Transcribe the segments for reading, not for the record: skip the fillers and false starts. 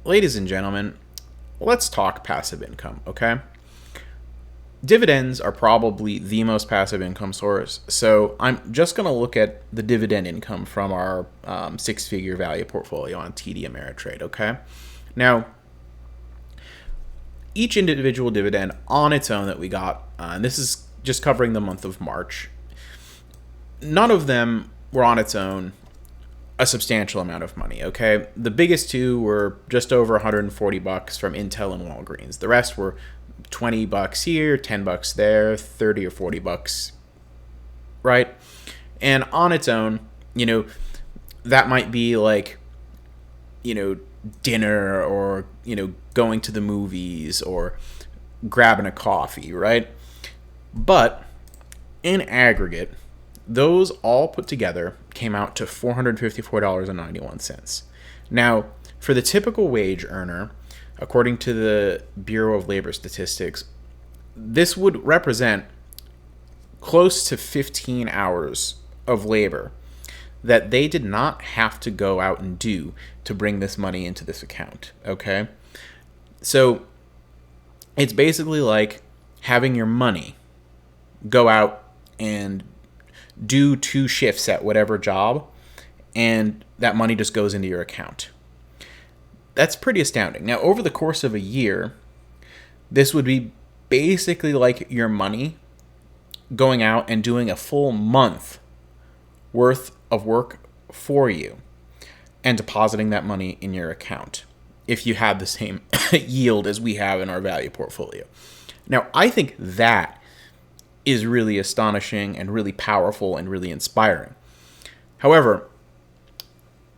ladies and gentlemen, let's talk passive income, okay? Dividends are probably the most passive income source. So I'm just going to look at the dividend income from our six-figure value portfolio on TD Ameritrade, okay? Now, each individual dividend on its own that we got, and this is just covering the month of March, none of them were on its own a substantial amount of money, okay? The biggest two were just over 140 bucks from Intel and Walgreens. The rest were 20 bucks here, 10 bucks there, 30 or 40 bucks, right? And on its own, that might be like, dinner or, going to the movies or grabbing a coffee, right? But in aggregate, those all put together came out to $454.91. Now, for the typical wage earner, according to the Bureau of Labor Statistics, this would represent close to 15 hours of labor that they did not have to go out and do to bring this money into this account, okay? So it's basically like having your money go out and do 2 shifts at whatever job, and that money just goes into your account. That's pretty astounding. Now, over the course of a year, this would be basically like your money going out and doing a full month worth of work for you and depositing that money in your account if you had the same yield as we have in our value portfolio. Now, I think that is really astonishing and really powerful and really inspiring. However,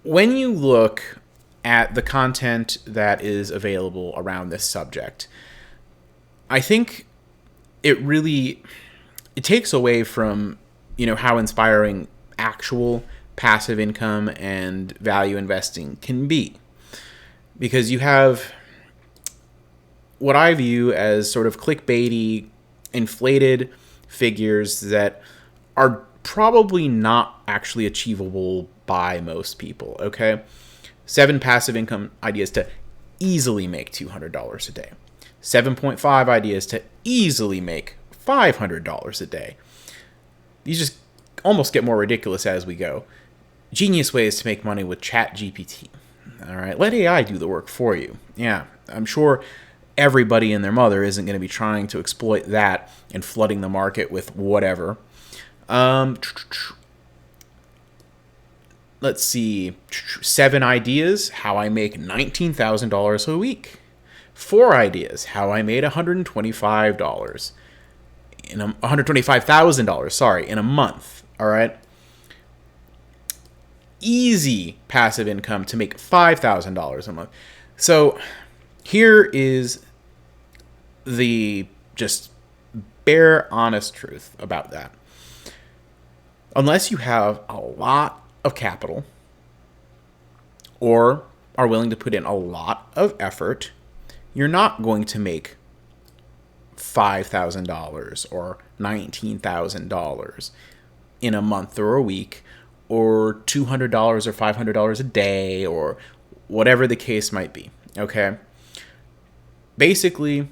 when you look at the content that is available around this subject, I think it takes away from, how inspiring actual passive income and value investing can be. Because you have what I view as sort of clickbaity, inflated figures that are probably not actually achievable by most people, okay? 7 passive income ideas to easily make $200 a day. 7.5 ideas to easily make $500 a day. These just almost get more ridiculous as we go. Genius ways to make money with ChatGPT. All right, let AI do the work for you. Yeah, I'm sure everybody and their mother isn't going to be trying to exploit that and flooding the market with whatever. Let's see. 7 ideas, how I make $19,000 a week. 4 ideas, how I made $125,000, in a month. All right. Easy passive income to make $5,000 a month. So here is the just bare honest truth about that. Unless you have a lot of capital or are willing to put in a lot of effort, you're not going to make $5,000 or $19,000 in a month or a week, or $200 or $500 a day, or whatever the case might be, okay? Basically,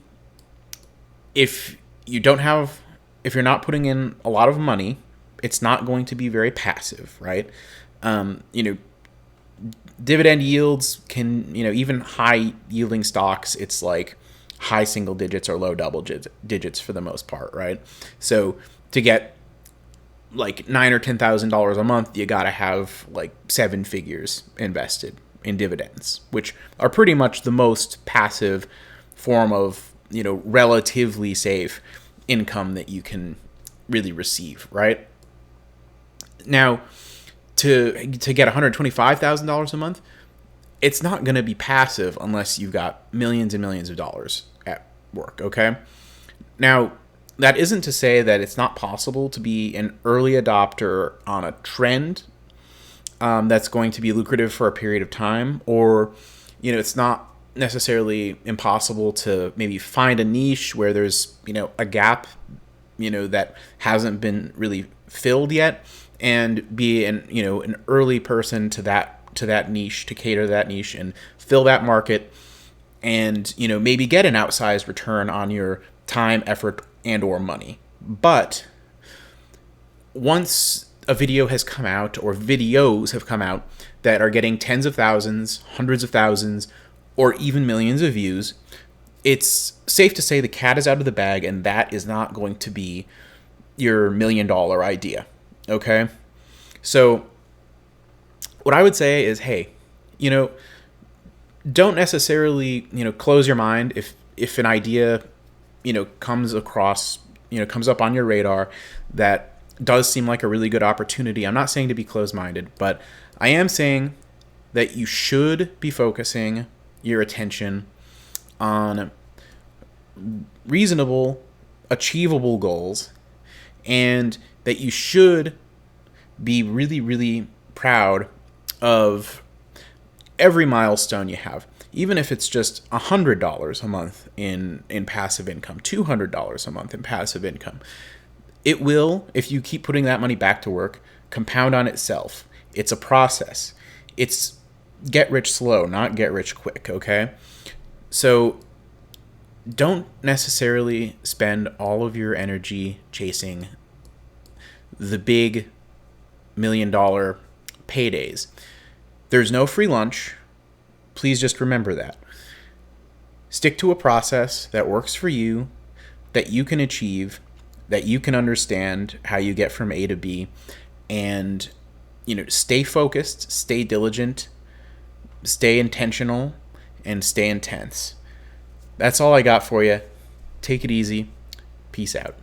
if you're not putting in a lot of money, it's not going to be very passive, right? Dividend yields can, even high yielding stocks, it's like high single digits or low double digits for the most part, right? So to get like $9,000 or $10,000 a month, you got to have like 7 figures invested in dividends, which are pretty much the most passive form of, relatively safe income that you can really receive, right? Now, to get $125,000 a month, it's not going to be passive unless you've got millions and millions of dollars at work, okay? Now, that isn't to say that it's not possible to be an early adopter on a trend that's going to be lucrative for a period of time, or, it's not necessarily impossible to maybe find a niche where there's, a gap, that hasn't been really filled yet, and be an early person to that to that niche, to cater to that niche and fill that market, and maybe get an outsized return on your time, effort, and or money. But once a video has come out, or videos have come out that are getting tens of thousands, hundreds of thousands, or even millions of views, it's safe to say the cat is out of the bag, and that is not going to be your $1 million idea. Okay? So what I would say is, hey, don't necessarily, close your mind if an idea, comes up on your radar that does seem like a really good opportunity. I'm not saying to be closed-minded, but I am saying that you should be focusing your attention on reasonable, achievable goals, and that you should be really, really proud of every milestone you have, even if it's just $100 a month in passive income, $200 a month in passive income. It will, if you keep putting that money back to work, compound on itself. It's a process. It's get rich slow, not get rich quick, okay? So don't necessarily spend all of your energy chasing the big $1 million paydays. There's no free lunch. Please just remember that. Stick to a process that works for you, that you can achieve, that you can understand how you get from A to B, and stay focused, stay diligent, stay intentional, and stay intense. That's all I got for you. Take it easy. Peace out.